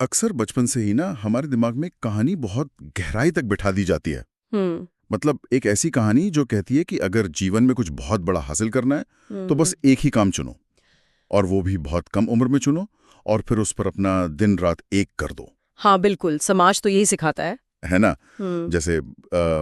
अक्सर बचपन से ही ना हमारे दिमाग में कहानी बहुत गहराई तक बिठा दी जाती है। हम्म। मतलब एक ऐसी कहानी जो कहती है कि अगर जीवन में कुछ बहुत बड़ा हासिल करना है तो बस एक ही काम चुनो, और वो भी बहुत कम उम्र में चुनो, और फिर उस पर अपना दिन रात एक कर दो। हाँ बिल्कुल, समाज तो यही सिखाता है। है ना? हम्म। जैसे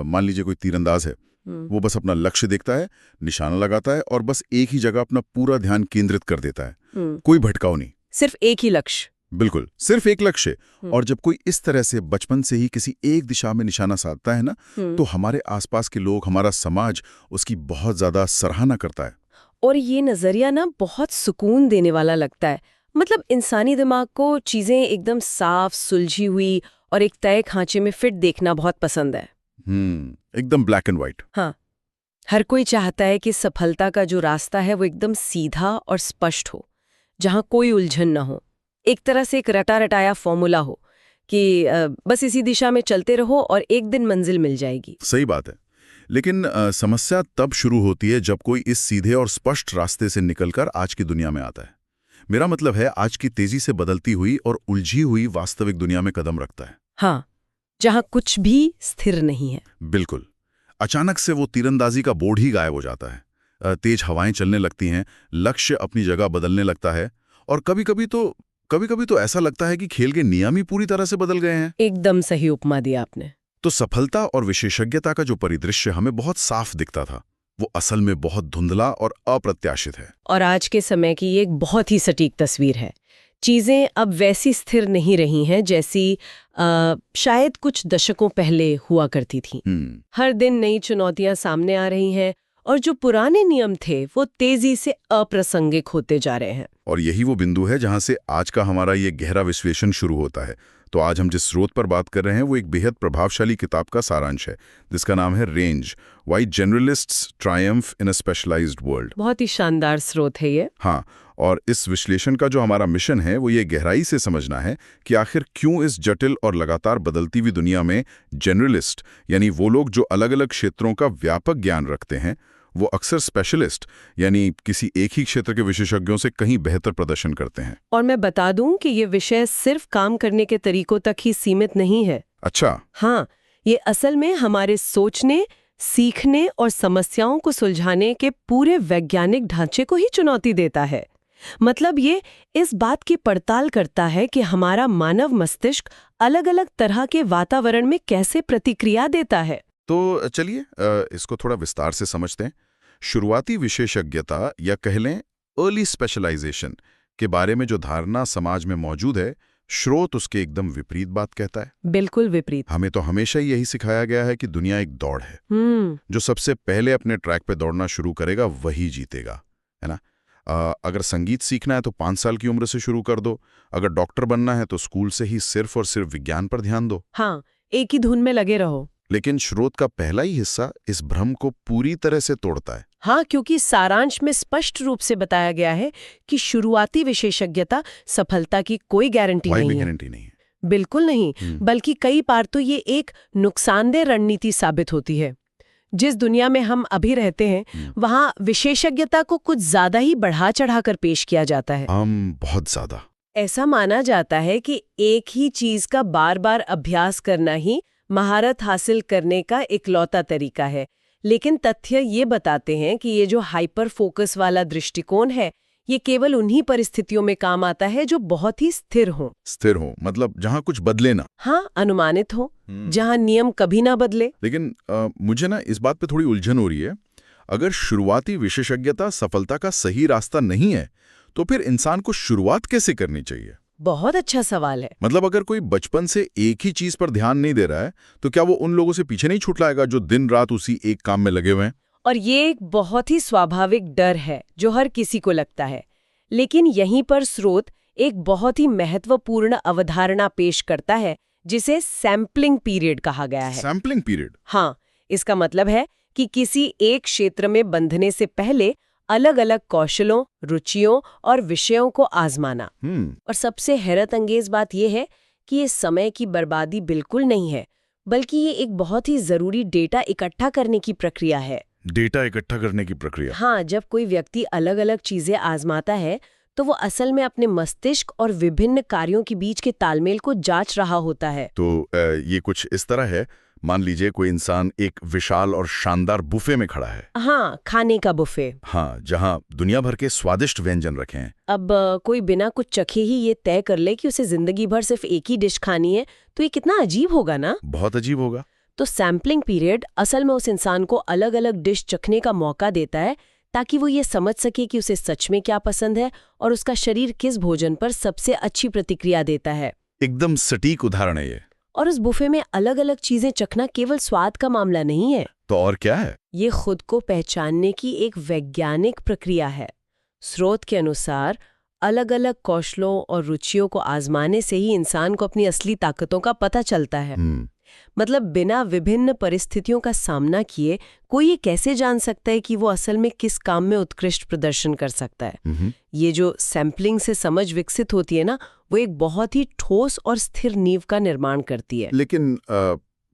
मान लीजिए कोई तीरंदाज है, हम्म। वो बस अपना लक्ष्य देखता है, निशाना लगाता है और बस एक ही जगह अपना पूरा ध्यान केंद्रित कर देता है। हम्म। कोई भटकाव नहीं। सिर्फ एक ही लक्ष्य। बिल्कुल, सिर्फ एक लक्ष्य। हम्म। और जब कोई इस तरह से बचपन से ही किसी एक दिशा में निशाना साधता है ना, हम्म। तो हमारे आसपास के लोग, हमारा समाज उसकी बहुत ज्यादा सराहना करता है। और ये नजरिया ना बहुत सुकून देने वाला लगता है। मतलब इंसानी दिमाग को चीजें एकदम साफ सुलझी हुई और एक तय खांचे में फिट देखना बहुत पसंद है। एकदम ब्लैक एंड व्हाइट। हाँ, हर कोई चाहता है कि सफलता का जो रास्ता है वो एकदम सीधा और स्पष्ट हो, जहां कोई उलझन ना हो। एक तरह से एक रटा रटाया फॉर्मूला हो कि बस इसी दिशा में चलते रहो और एक दिन मंजिल मिल जाएगी। सही बात है। लेकिन समस्या तब शुरू होती है जब कोई इस सीधे और स्पष्ट रास्ते से निकलकर आज की दुनिया में आता है। मेरा मतलब है आज की तेजी से बदलती हुई और उलझी हुई वास्तविक दुनिया में कदम रखता है। हाँ, जहां कुछ भी स्थिर नहीं है। बिल्कुल। अचानक से वो तीरंदाजी का बोर्ड ही गायब हो जाता है। तेज हवाएं चलने लगती हैं, लक्ष्य अपनी जगह बदलने लगता है, और कभी-कभी तो ऐसा लगता है कि खेल के नियम ही पूरी तरह से बदल गए हैं। एकदम सही उपमा दिया आपने। तो सफलता और विशेषज्ञता का जो परिदृश्य हमें बहुत साफ दिखता था, वो असल में बहुत धुंधला और अप्रत्याशित है। और आज के समय की ये एक बहुत ही सटीक तस्वीर है। चीजें अब वैसी स्थिर नहीं रही हैं जैसी शायद कुछ दशकों पहले हुआ करती थीं। हर दिन नई चुनौतियां सामने आ रही हैं और जो पुराने नियम थे वो तेजी से अप्रासंगिक होते जा रहे हैं। और यही वो बिंदु है जहां से आज का हमारा ये गहरा विश्लेषण शुरू होता है। तो आज हम जिस स्रोत पर बात कर रहे हैं वो एक बेहद प्रभावशाली किताब का सारांश है, जिसका नाम है range, why generalists triumph in a specialized world. बहुत ही शानदार स्रोत है ये। हाँ, और इस विश्लेषण का जो हमारा मिशन है वो ये गहराई से समझना है कि आखिर क्यों इस जटिल और लगातार बदलती हुई दुनिया में जनरलिस्ट, यानी वो लोग जो अलग अलग क्षेत्रों का व्यापक ज्ञान रखते हैं, वो अक्सर स्पेशलिस्ट, यानी किसी एक ही क्षेत्र के विशेषज्ञों से कहीं बेहतर प्रदर्शन करते हैं। और मैं बता दूं कि ये विषय सिर्फ काम करने के तरीकों तक ही सीमित नहीं है। अच्छा। हाँ, ये असल में हमारे सोचने, सीखने और समस्याओं को सुलझाने के पूरे वैज्ञानिक ढांचे को ही चुनौती देता है। मतलब ये इस बात की पड़ताल करता है कि हमारा मानव मस्तिष्क अलग-अलग तरह के वातावरण में कैसे प्रतिक्रिया देता है। तो चलिए इसको थोड़ा विस्तार से समझते हैं। शुरुआती विशेषज्ञता, या कह लें अर्ली स्पेशलाइजेशन के बारे में जो धारणा समाज में मौजूद है, स्रोत उसके एकदम विपरीत बात कहता है। बिल्कुल विपरीत। हमें तो हमेशा ही यही सिखाया गया है कि दुनिया एक दौड़ है। जो सबसे पहले अपने ट्रैक पे दौड़ना शुरू करेगा वही जीतेगा, है ना? अगर संगीत सीखना है तो 5 साल की उम्र से शुरू कर दो। अगर डॉक्टर बनना है तो स्कूल से ही सिर्फ और सिर्फ विज्ञान पर ध्यान दो। हाँ, एक ही धुन में लगे रहो। लेकिन स्रोत का पहला ही हिस्सा इस भ्रम को पूरी तरह से तोड़ता है। हाँ, क्योंकि सारांश में स्पष्ट रूप से बताया गया है कि शुरुआती विशेषज्ञता सफलता की कोई गारंटी नहीं है। गारंटी नहीं है। बिल्कुल नहीं, बल्कि कई बार तो ये एक नुकसानदेह रणनीति साबित होती है। जिस दुनिया में हम अभी रहते हैं, वहाँ विशेषज्ञता को कुछ ज्यादा ही बढ़ा चढ़ाकर पेश किया जाता है। बहुत ज्यादा। ऐसा माना जाता है कि एक ही चीज का बार बार अभ्यास करना ही महारत हासिल करने का इकलौता तरीका है। लेकिन तथ्य ये बताते हैं कि ये जो हाइपर फोकस वाला दृष्टिकोण है, ये केवल उन्हीं परिस्थितियों में काम आता है जो बहुत ही स्थिर हो, मतलब जहां कुछ बदले ना। हाँ, अनुमानित हो, जहां नियम कभी ना बदले। लेकिन मुझे ना इस बात पे थोड़ी उलझन हो रही है। अगर शुरुआती विशेषज्ञता सफलता का सही रास्ता नहीं है, तो फिर इंसान को शुरुआत कैसे करनी चाहिए? बहुत अच्छा सवाल है। मतलब अगर कोई बचपन से एक ही चीज पर ध्यान नहीं दे रहा है, तो क्या वो उन लोगों से पीछे नहीं छूट लाएगा जो दिन रात उसी एक काम में लगे हुए हैं? और ये एक बहुत ही स्वाभाविक डर है जो हर किसी को लगता है। लेकिन यहीं पर स्रोत एक बहुत ही महत्वपूर्ण अवधारणा पेश करता है, जिसे सैंपलिंग पीरियड कहा गया है। Sampling period? हाँ, इसका मतलब है कि किसी एक क्षेत्र में बंधने से पहले अलग अलग कौशलों, रुचियों और विषयों को आजमाना। और सबसे हैरत अंगेज बात यह है कि ये समय की बर्बादी बिल्कुल नहीं है, बल्कि ये एक बहुत ही जरूरी डेटा इकट्ठा करने की प्रक्रिया है। डेटा इकट्ठा करने की प्रक्रिया? हाँ, जब कोई व्यक्ति अलग अलग चीजें आजमाता है तो वो असल में अपने मस्तिष्क और विभिन्न कार्यों के बीच के तालमेल को जांच रहा होता है। तो ये कुछ इस तरह है, मान लीजिए कोई इंसान एक विशाल और शानदार बुफे में खड़ा है। हाँ, खाने का बुफे। हाँ, जहाँ दुनिया भर के स्वादिष्ट व्यंजन रखे हैं। अब कोई बिना कुछ चखे ही ये तय कर ले कि उसे जिंदगी भर सिर्फ एक ही डिश खानी है, तो ये कितना अजीब होगा ना। बहुत अजीब होगा। तो सैम्पलिंग पीरियड असल में उस इंसान को अलग अलग डिश चखने का मौका देता है, ताकि वो ये समझ सके कि उसे सच में क्या पसंद है और उसका शरीर किस भोजन पर सबसे अच्छी प्रतिक्रिया देता है। एकदम सटीक उदाहरण है ये। और उस बुफे में अलग अलग चीजें चखना केवल स्वाद का मामला नहीं है। तो और क्या है? ये खुद को पहचानने की एक वैज्ञानिक प्रक्रिया है। स्रोत के अनुसार अलग अलग कौशलों और रुचियों को आजमाने से ही इंसान को अपनी असली ताकतों का पता चलता है। मतलब बिना विभिन्न परिस्थितियों का सामना किए कोई ये कैसे जान सकता है कि वो असल में किस काम में उत्कृष्ट प्रदर्शन कर सकता है। ये जो सैम्पलिंग से समझ विकसित होती है ना, वो एक बहुत ही ठोस और स्थिर नींव का निर्माण करती है। लेकिन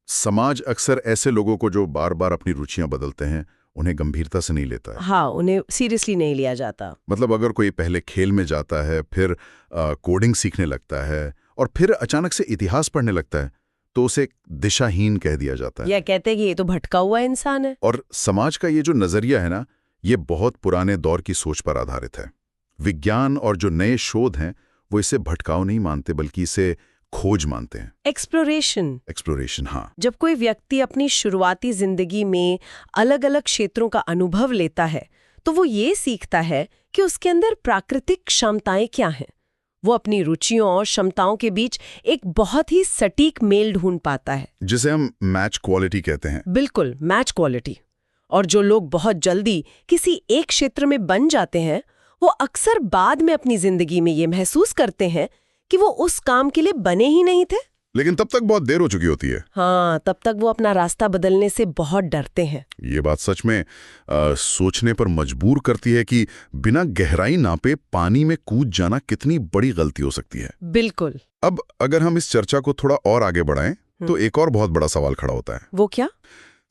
समाज अक्सर ऐसे लोगों को जो बार बार अपनी रुचियां बदलते हैं, उन्हें गंभीरता से नहीं लेता है। हाँ, उन्हें सीरियसली नहीं लिया जाता। मतलब अगर कोई पहले खेल में जाता है, फिर कोडिंग सीखने लगता है और फिर अचानक से इतिहास पढ़ने लगता है, तो उसे दिशाहीन कह दिया जाता है। या कहते हैं कि ये तो भटका हुआ इंसान है। और समाज का ये जो नजरिया है ना, ये बहुत पुराने दौर की सोच पर आधारित है। विज्ञान और जो नए शोध हैं, वो इसे भटकाव नहीं मानते, बल्कि इसे खोज मानते हैं। एक्सप्लोरेशन, हाँ। जब कोई व्यक्ति अपनी शुरुआती जिंदगी में अलग अलग क्षेत्रों का अनुभव लेता है, तो वो ये सीखता है कि उसके अंदर प्राकृतिक क्षमताएं क्या हैं। वो अपनी रुचियों और क्षमताओं के बीच एक बहुत ही सटीक मेल ढूंढ पाता है, जिसे हम मैच क्वालिटी कहते हैं। बिल्कुल, मैच क्वालिटी। और जो लोग बहुत जल्दी किसी एक क्षेत्र में बन जाते हैं, वो अक्सर बाद में अपनी जिंदगी में ये महसूस करते हैं कि वो उस काम के लिए बने ही नहीं थे। लेकिन तब तक बहुत देर हो चुकी होती है। हाँ, तब तक वो अपना रास्ता बदलने से बहुत डरते हैं। ये बात सच में सोचने पर मजबूर करती है कि बिना गहराई नापे पानी में कूद जाना कितनी बड़ी गलती हो सकती है। बिल्कुल। अब अगर हम इस चर्चा को थोड़ा और आगे बढ़ाएं, तो एक और बहुत बड़ा सवाल खड़ा होता है। वो क्या?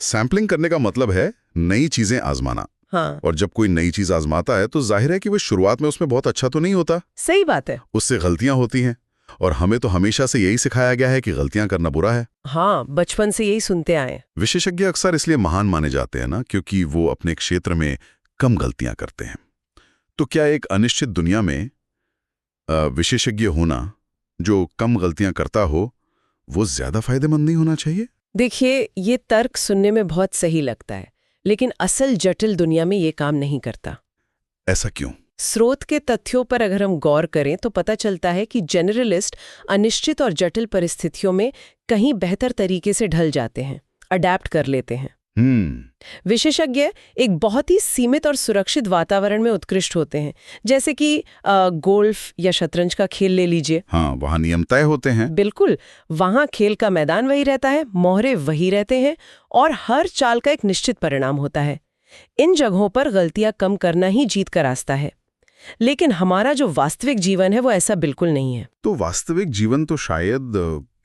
सैम्पलिंग करने का मतलब है नई चीजें आजमाना। हाँ। और जब कोई नई चीज आजमाता है, तो जाहिर है कि वो शुरुआत में उसमें बहुत अच्छा तो नहीं होता। सही बात है। उससे गलतियां होती हैं, और हमें तो हमेशा से यही सिखाया गया है कि गलतियां करना बुरा है। हाँ, बचपन से यही सुनते आए। विशेषज्ञ अक्सर इसलिए महान माने जाते हैं ना, क्योंकि वो अपने क्षेत्र में कम गलतियां करते हैं। तो क्या एक अनिश्चित दुनिया में विशेषज्ञ होना जो कम गलतियां करता हो, वो ज्यादा फायदेमंद नहीं होना चाहिए? देखिए, ये तर्क सुनने में बहुत सही लगता है, लेकिन असल जटिल दुनिया में ये काम नहीं करता। ऐसा क्यों? स्रोत के तथ्यों पर अगर हम गौर करें तो पता चलता है कि जनरलिस्ट अनिश्चित और जटिल परिस्थितियों में कहीं बेहतर तरीके से ढल जाते हैं, अडैप्ट कर लेते हैं। विशेषज्ञ एक बहुत ही सीमित और सुरक्षित वातावरण में उत्कृष्ट होते हैं, जैसे कि गोल्फ या शतरंज का खेल ले लीजिए। हाँ, वहाँ नियम तय होते हैं। बिल्कुल, वहाँ खेल का मैदान वही रहता है, मोहरे वही रहते हैं, और हर चाल का एक निश्चित परिणाम होता है। इन जगहों पर गलतियां कम करना ही जीत का रास्ता है। लेकिन हमारा जो वास्तविक जीवन है, वो ऐसा बिल्कुल नहीं है। तो वास्तविक जीवन तो शायद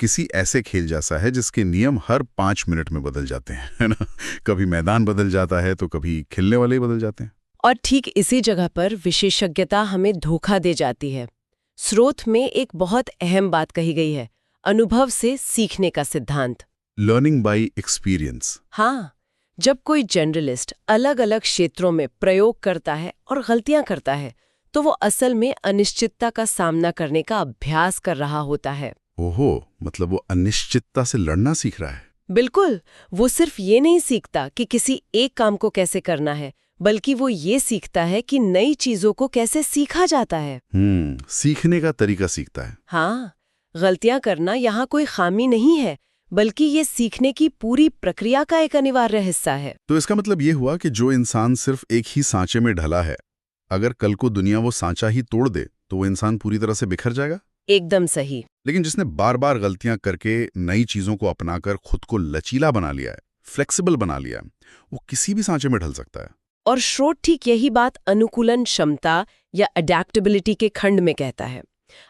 किसी ऐसे खेल जैसा है जिसके नियम हर 5 मिनट में बदल जाते हैं, है ना? कभी मैदान बदल जाता है, तो कभी खेलने वाले ही बदल जाते हैं। और ठीक इसी जगह पर विशेषज्ञता हमें धोखा दे जाती है। स्रोत में एक बहुत अहम बात कही गई है, अनुभव से सीखने का सिद्धांत, लर्निंग बाय एक्सपीरियंस। हाँ, जब कोई जनरलिस्ट अलग अलग क्षेत्रों में प्रयोग करता है और गलतियां करता है, तो वो असल में अनिश्चितता का सामना करने का अभ्यास कर रहा होता है। ओहो, मतलब वो अनिश्चितता से लड़ना सीख रहा है। बिल्कुल, वो सिर्फ ये नहीं सीखता कि किसी एक काम को कैसे करना है, बल्कि वो ये सीखता है कि नई चीजों को कैसे सीखा जाता है। सीखने का तरीका सीखता है। हाँ, गलतियां करना यहाँ कोई खामी नहीं है, बल्कि ये सीखने की पूरी प्रक्रिया का एक अनिवार्य हिस्सा है। तो इसका मतलब ये हुआ कि जो इंसान सिर्फ एक ही सांचे में ढला है, अगर कल को दुनिया वो सांचा ही तोड़ दे, तो वो इंसान पूरी तरह से बिखर जाएगा। एकदम सही। लेकिन जिसने बार बार गलतियां करके नई चीजों को अपनाकर खुद को लचीला बना लिया है, फ्लेक्सिबल बना लिया है, वो किसी भी सांचे में ढल सकता है। और श्रोत ठीक यही बात अनुकूलन क्षमता या अडैप्टेबिलिटी के खंड में कहता है।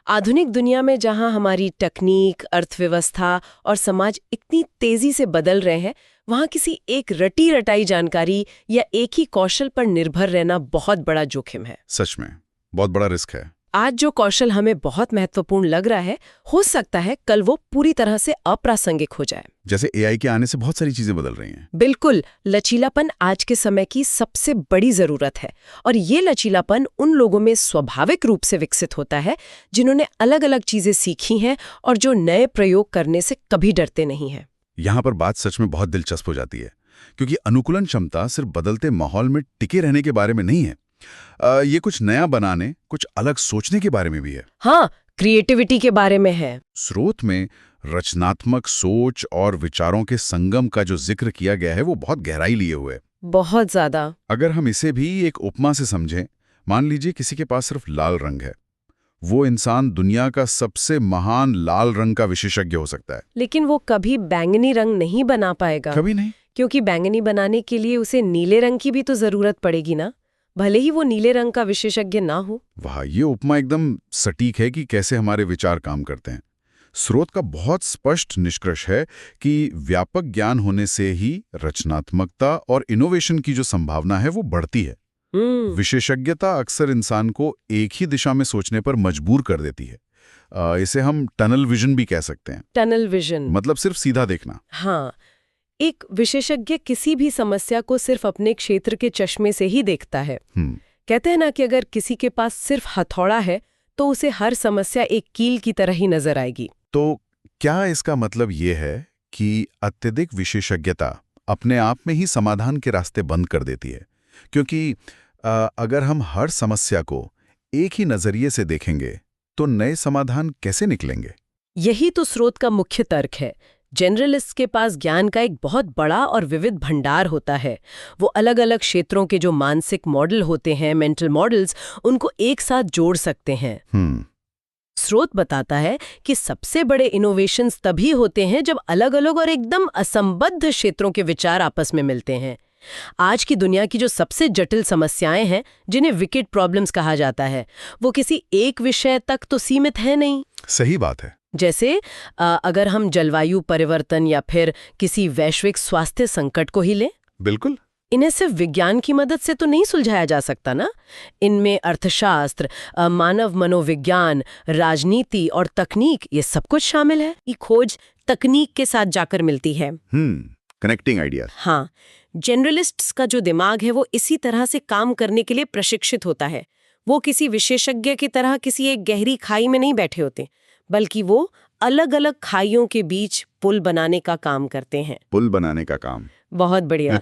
आधुनिक दुनिया में जहां हमारी तकनीक, अर्थव्यवस्था और समाज इतनी तेजी से बदल रहे हैं, वहां किसी एक रटी रटाई जानकारी या एक ही कौशल पर निर्भर रहना बहुत बड़ा जोखिम है। सच में बहुत बड़ा रिस्क है। आज जो कौशल हमें बहुत महत्वपूर्ण लग रहा है, हो सकता है कल वो पूरी तरह से अप्रासंगिक हो जाए। जैसे एआई के आने से बहुत सारी चीजें बदल रही हैं। बिल्कुल, लचीलापन आज के समय की सबसे बड़ी जरूरत है और ये लचीलापन उन लोगों में स्वाभाविक रूप से विकसित होता है जिन्होंने अलग अलग चीजें सीखी हैं और जो नए प्रयोग करने से कभी डरते नहीं हैं। यहाँ पर बात सच में बहुत दिलचस्प हो जाती है, क्योंकि अनुकूलन क्षमता सिर्फ बदलते माहौल में टिके रहने के बारे में नहीं है। ये कुछ नया बनाने, कुछ अलग सोचने के बारे में भी है। हाँ, क्रिएटिविटी के बारे में है। स्रोत में रचनात्मक सोच और विचारों के संगम का जो जिक्र किया गया है वो बहुत गहराई लिए हुए है। बहुत ज्यादा। अगर हम इसे भी एक उपमा से समझें, मान लीजिए किसी के पास सिर्फ लाल रंग है। वो इंसान दुनिया का सबसे महान लाल रंग का विशेषज्ञ हो सकता है, लेकिन वो कभी बैंगनी रंग नहीं बना पाएगा। कभी नहीं। क्योंकि बैंगनी बनाने के लिए उसे नीले रंग की भी तो जरूरत पड़ेगी ना, भले ही वो नीले रंग का विशेषज्ञ ना हो। वाह, ये उपमा एकदम सटीक है कि कैसे हमारे विचार काम करते हैं। स्रोत का बहुत स्पष्ट निष्कर्ष है कि व्यापक ज्ञान होने से ही रचनात्मकता और इनोवेशन की जो संभावना है वो बढ़ती है। विशेषज्ञता अक्सर इंसान को एक ही दिशा में सोचने पर मजबूर कर देती है। इसे हम टनल विजन भी कह सकते हैं। टनल विजन मतलब सिर्फ सीधा देखना। हाँ, एक विशेषज्ञ किसी भी समस्या को सिर्फ अपने क्षेत्र के चश्मे से ही देखता है। कहते हैं ना कि अगर किसी के पास सिर्फ हथौड़ा है तो उसे हर समस्या एक कील की तरह ही नजर आएगी। तो क्या इसका मतलब ये है कि अत्यधिक विशेषज्ञता अपने आप में ही समाधान के रास्ते बंद कर देती है? क्योंकि अगर हम हर समस्या को एक ही नजरिए से देखेंगे तो नए समाधान कैसे निकलेंगे? यही तो स्रोत का मुख्य तर्क है। जनरलिस्ट के पास ज्ञान का एक बहुत बड़ा और विविध भंडार होता है। वो अलग अलग क्षेत्रों के जो मानसिक मॉडल होते हैं, मेंटल मॉडल्स, उनको एक साथ जोड़ सकते हैं। स्रोत बताता है कि सबसे बड़े इनोवेशंस तभी होते हैं जब अलग अलग और एकदम असंबद्ध क्षेत्रों के विचार आपस में मिलते हैं। आज की दुनिया की जो सबसे जटिल समस्याएं हैं, जिन्हें विकेट प्रॉब्लम्स कहा जाता है, वो किसी एक विषय तक तो सीमित है नहीं। सही बात है। जैसे अगर हम जलवायु परिवर्तन या फिर किसी वैश्विक स्वास्थ्य संकट को ही लें, बिल्कुल, इन्हें सिर्फ विज्ञान की मदद से तो नहीं सुलझाया जा सकता ना। इनमें अर्थशास्त्र, मानव मनोविज्ञान, राजनीति और तकनीक, ये सब कुछ शामिल है। ये खोज तकनीक के साथ जाकर मिलती है। Connecting idea. हाँ, जनरलिस्ट्स का जो दिमाग है वो इसी तरह से काम करने के लिए प्रशिक्षित होता है। वो किसी विशेषज्ञ की तरह किसी एक गहरी खाई में नहीं बैठे होते, बल्कि वो अलग अलग खाइयों के बीच पुल बनाने का काम करते हैं। पुल बनाने का काम, बहुत बढ़िया।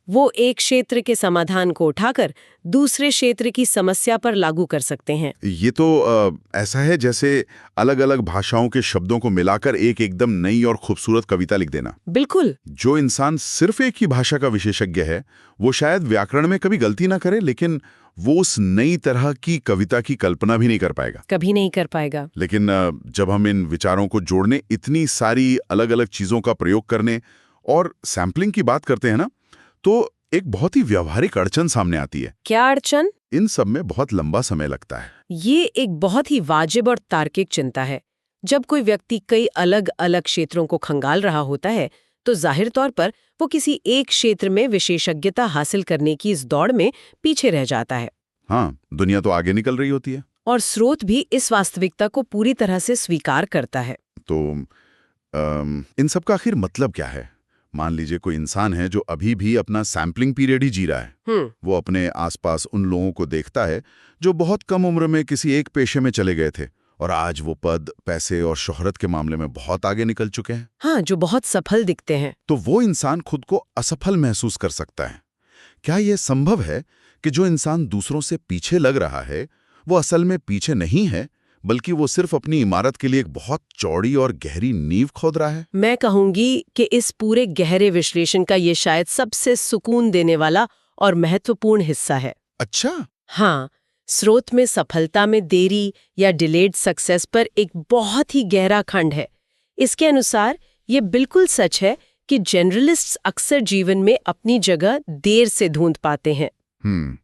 वो एक क्षेत्र के समाधान को उठाकर दूसरे क्षेत्र की समस्या पर लागू कर सकते हैं। ये तो ऐसा है जैसे अलग अलग भाषाओं के शब्दों को मिलाकर एक एकदम नई और खूबसूरत कविता लिख देना। बिल्कुल। जो इंसान सिर्फ एक ही भाषा का विशेषज्ञ है, वो शायद व्याकरण में कभी गलती ना करे, लेकिन वो उस नई तरह की कविता की कल्पना भी नहीं कर पाएगा। कभी नहीं कर पाएगा। लेकिन जब हम इन विचारों को जोड़ने, इतनी सारी अलग अलग चीजों का प्रयोग करने और सैम्पलिंग की बात करते हैं ना, तो एक बहुत ही व्यावहारिक अड़चन सामने आती है। क्या अड़चन? इन सब में बहुत लंबा समय लगता है। ये एक बहुत ही वाजिब और तार्किक चिंता है। जब कोई व्यक्ति कई अलग अलग क्षेत्रों को खंगाल रहा होता है, तो जाहिर तौर पर वो किसी एक क्षेत्र में विशेषज्ञता हासिल करने की इस दौड़ में पीछे रह जाता है। हाँ, दुनिया तो आगे निकल रही होती है। और स्रोत भी इस वास्तविकता को पूरी तरह से स्वीकार करता है। तो इन सब का आखिर मतलब क्या है? मान लीजिए कोई इंसान है जो अभी भी अपना सैम्पलिंग पीरियड ही जी रहा है। वो अपने आसपास उन लोगों को देखता है जो बहुत कम उम्र में किसी एक पेशे में चले गए थे और आज वो पद, पैसे और शोहरत के मामले में बहुत आगे निकल चुके हैं। हाँ, जो बहुत सफल दिखते हैं। तो वो इंसान खुद को असफल महसूस कर सकता है। क्या यह संभव है कि जो इंसान दूसरों से पीछे लग रहा है, वो असल में पीछे नहीं है, बल्कि वो सिर्फ अपनी इमारत के लिए एक बहुत चौड़ी और गहरी नींव खोद रहा है? मैं कहूंगी कि इस पूरे गहरे विश्लेषण का ये शायद सबसे सुकून देने वाला और महत्वपूर्ण हिस्सा है। अच्छा। हाँ, स्रोत में सफलता में देरी या डिलेड सक्सेस पर एक बहुत ही गहरा खंड है। इसके अनुसार ये बिल्कुल सच है कि जनरलिस्ट्स अक्सर जीवन में अपनी जगह देर से ढूंढ पाते हैं।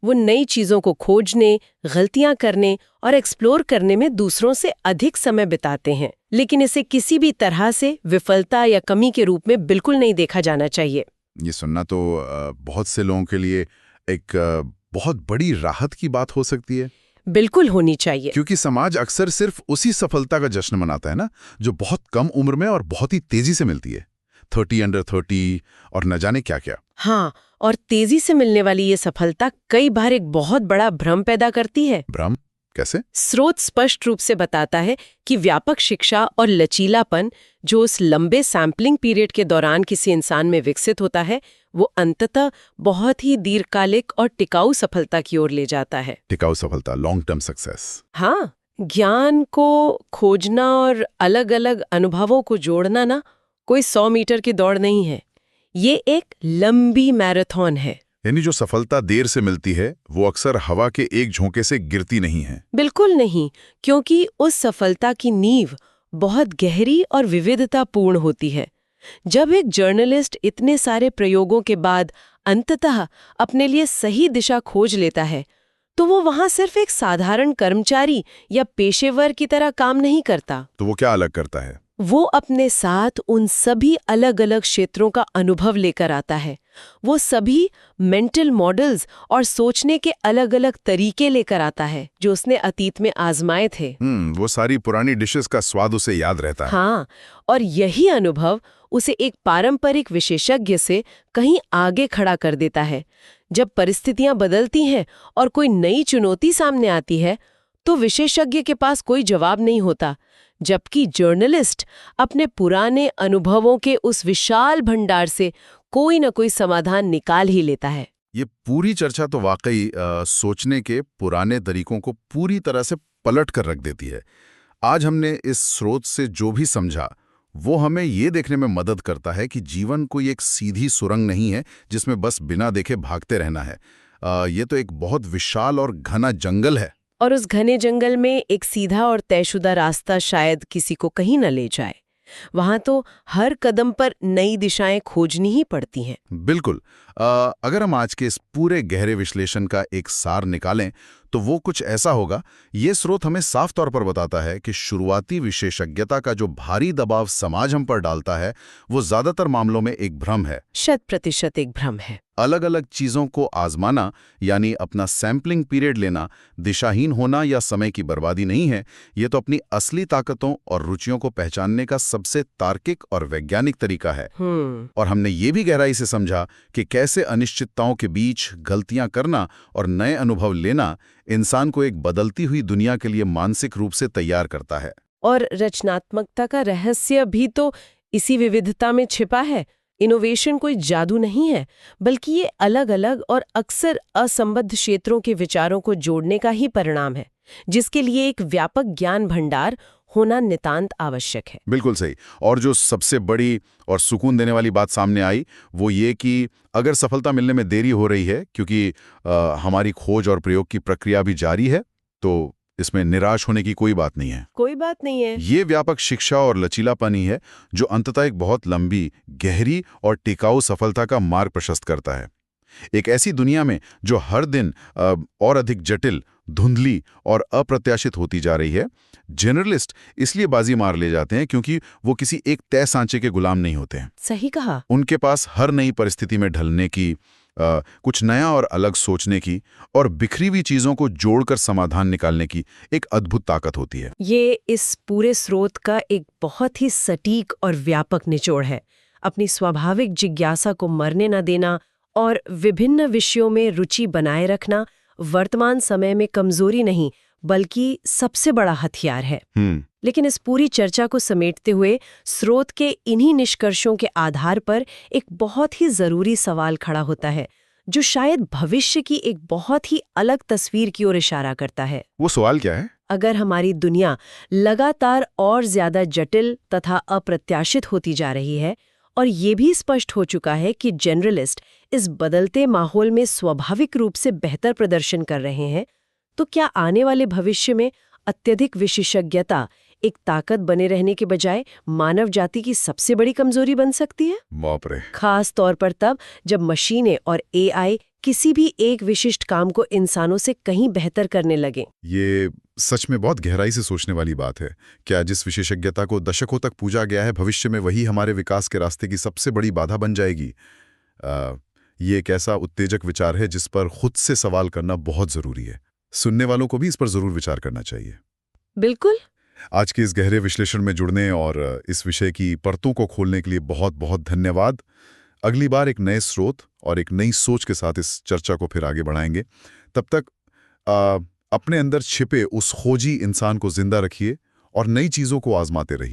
वो नई चीजों को खोजने, गलतियां करने और एक्सप्लोर करने में दूसरों से अधिक समय बिताते हैं, लेकिन इसे किसी भी तरह से विफलता या कमी के रूप में बिल्कुल नहीं देखा जाना चाहिए। ये सुनना तो बहुत से लोगों के लिए एक बहुत बड़ी राहत की बात हो सकती है। बिल्कुल होनी चाहिए। क्योंकि समाज अक्सर सिर्फ उसी सफलता का जश्न मनाता है ना, जो बहुत कम उम्र में और बहुत ही तेजी से मिलती है। 30 अंडर 30 और न जाने क्या क्या। हाँ, और तेजी से मिलने वाली ये सफलता कई बार एक बहुत बड़ा भ्रम पैदा करती है। भ्रम कैसे? स्रोत स्पष्ट रूप से बताता है कि व्यापक शिक्षा और लचीलापन जो उस लंबे सैंपलिंग पीरियड के दौरान किसी इंसान में विकसित होता है, वो अंततः बहुत ही दीर्घकालिक और टिकाऊ सफलता की ओर ले जाता है। टिकाऊ सफलता, लॉन्ग टर्म सक्सेस। हाँ, ज्ञान को खोजना और अलग अलग अनुभवों को जोड़ना ना कोई 100 मीटर की दौड़ नहीं है। ये एक लंबी मैराथन है। यानी जो सफलता देर से मिलती है वो अक्सर हवा के एक झोंके से गिरती नहीं है। बिल्कुल नहीं, क्योंकि उस सफलता की नींव बहुत गहरी और विविधतापूर्ण होती है। जब एक जर्नलिस्ट इतने सारे प्रयोगों के बाद अंततः अपने लिए सही दिशा खोज लेता है, तो वो वहां सिर्फ एक साधारण कर्मचारी या पेशेवर की तरह काम नहीं करता। तो वो क्या अलग करता है? वो अपने साथ उन सभी अलग अलग क्षेत्रों का अनुभव लेकर आता है। वो सभी मेंटल मॉडल्स और सोचने के अलग अलग तरीके लेकर आता है जो उसने अतीत में आजमाए थे। वो सारी पुरानी डिशेस का स्वाद उसे याद रहता है। हाँ, और यही अनुभव उसे एक पारंपरिक विशेषज्ञ से कहीं आगे खड़ा कर देता है। जब परिस्थितियां बदलती हैं और कोई नई चुनौती सामने आती है, तो विशेषज्ञ के पास कोई जवाब नहीं होता, जबकि जर्नलिस्ट अपने पुराने अनुभवों के उस विशाल भंडार से कोई न कोई समाधान निकाल ही लेता है। ये पूरी चर्चा तो वाकई सोचने के पुराने तरीकों को पूरी तरह से पलट कर रख देती है। आज हमने इस स्रोत से जो भी समझा वो हमें ये देखने में मदद करता है कि जीवन कोई एक सीधी सुरंग नहीं है जिसमें बस बिना देखे भागते रहना है। ये तो एक बहुत विशाल और घना जंगल है। और उस घने जंगल में एक सीधा और तयशुदा रास्ता शायद किसी को कहीं न ले जाए। वहां तो हर कदम पर नई दिशाएं खोजनी ही पड़ती हैं। बिल्कुल। अगर हम आज के इस पूरे गहरे विश्लेषण का एक सार निकालें तो वो कुछ ऐसा होगा। ये स्रोत हमें साफ तौर पर बताता है कि शुरुआती विशेषज्ञता का जो भारी दबाव समाज हम पर डालता है वो ज्यादातर मामलों में एक भ्रम है। 100% एक भ्रम है। अलग अलग चीजों को आजमाना यानी अपना सैंपलिंग पीरियड लेना दिशाहीन होना या समय की बर्बादी नहीं है। ये तो अपनी असली ताकतों और रुचियों को पहचानने का सबसे तार्किक और वैज्ञानिक तरीका है। और हमने ये भी गहराई से समझा कि कैसे अनिश्चितताओं के बीच गलतियां करना और नए अनुभव लेना इंसान को एक बदलती हुई दुनिया के लिए मानसिक रूप से तैयार करता है। और रचनात्मकता का रहस्य भी तो इसी विविधता में छिपा है। इनोवेशन कोई जादू नहीं है, बल्कि ये अलग अलग और अक्सर असंबद्ध क्षेत्रों के विचारों को जोड़ने का ही परिणाम है, जिसके लिए एक व्यापक ज्ञान भंडार होना नितांत आवश्यक है। बिल्कुल सही। और जो सबसे बड़ी और सुकून देने वाली बात सामने आई वो ये कि अगर सफलता मिलने में देरी हो रही है क्योंकि हमारी खोज और प्रयोग की प्रक्रिया भी जारी है, तो इसमें निराश होने की कोई बात नहीं है। कोई बात नहीं है। ये व्यापक शिक्षा और लचीलापन ही है जो अंततः एक बहुत लंबी, गहरी और टिकाऊ सफलता का मार्ग प्रशस्त करता है। एक ऐसी दुनिया में जो हर दिन और अधिक जटिल, धुंधली और अप्रत्याशित होती जा रही है, जर्नलिस्ट इसलिए बाजी मार ले जाते हैं क्योंकि वो किसी एक तय सांचे के गुलाम नहीं होते हैं। सही कहा। उनके पास हर नई परिस्थिति में ढलने की, कुछ नया और अलग सोचने की और बिखरी हुई चीजों को जोड़कर समाधान निकालने की एक अद्भुत ताकत होती है। ये इस पूरे स्रोत का एक बहुत ही सटीक और व्यापक निचोड़ है। अपनी स्वाभाविक जिज्ञासा को मरने न देना और विभिन्न विषयों में रुचि बनाए रखना वर्तमान समय में कमजोरी नहीं बल्कि सबसे बड़ा हथियार है। लेकिन इस पूरी चर्चा को समेटते हुए स्रोत के इन्हीं निष्कर्षों के आधार पर एक बहुत ही जरूरी सवाल खड़ा होता है जो शायद भविष्य की एक बहुत ही अलग तस्वीर की ओर इशारा करता है। वो सवाल क्या है? अगर हमारी दुनिया लगातार और ज्यादा जटिल तथा अप्रत्याशित होती जा रही है और ये भी स्पष्ट हो चुका है कि जर्नलिस्ट इस बदलते माहौल में स्वाभाविक रूप से बेहतर प्रदर्शन कर रहे हैं, तो क्या आने वाले भविष्य में अत्यधिक विशेषज्ञता एक ताकत बने रहने के बजाय मानव जाति की सबसे बड़ी कमजोरी बन सकती है? बाप रे। खास तौर पर तब जब मशीनें और एआई किसी भी एक विशिष्ट काम को इंसानों से कहीं बेहतर करने लगे। ये सच में बहुत गहराई से सोचने वाली बात है। क्या जिस विशेषज्ञता को दशकों तक पूजा गया है भविष्य में वही हमारे विकास के रास्ते की सबसे बड़ी बाधा बन जाएगी? ये एक ऐसा उत्तेजक विचार है जिस पर खुद से सवाल करना बहुत जरूरी है। सुनने वालों को भी इस पर जरूर विचार करना चाहिए। बिल्कुल। आज के इस गहरे विश्लेषण में जुड़ने और इस विषय की परतों को खोलने के लिए बहुत बहुत धन्यवाद। अगली बार एक नए स्रोत और एक नई सोच के साथ इस चर्चा को फिर आगे बढ़ाएंगे। तब तक अपने अंदर छिपे उस खोजी इंसान को जिंदा रखिए और नई चीजों को आजमाते रहिए।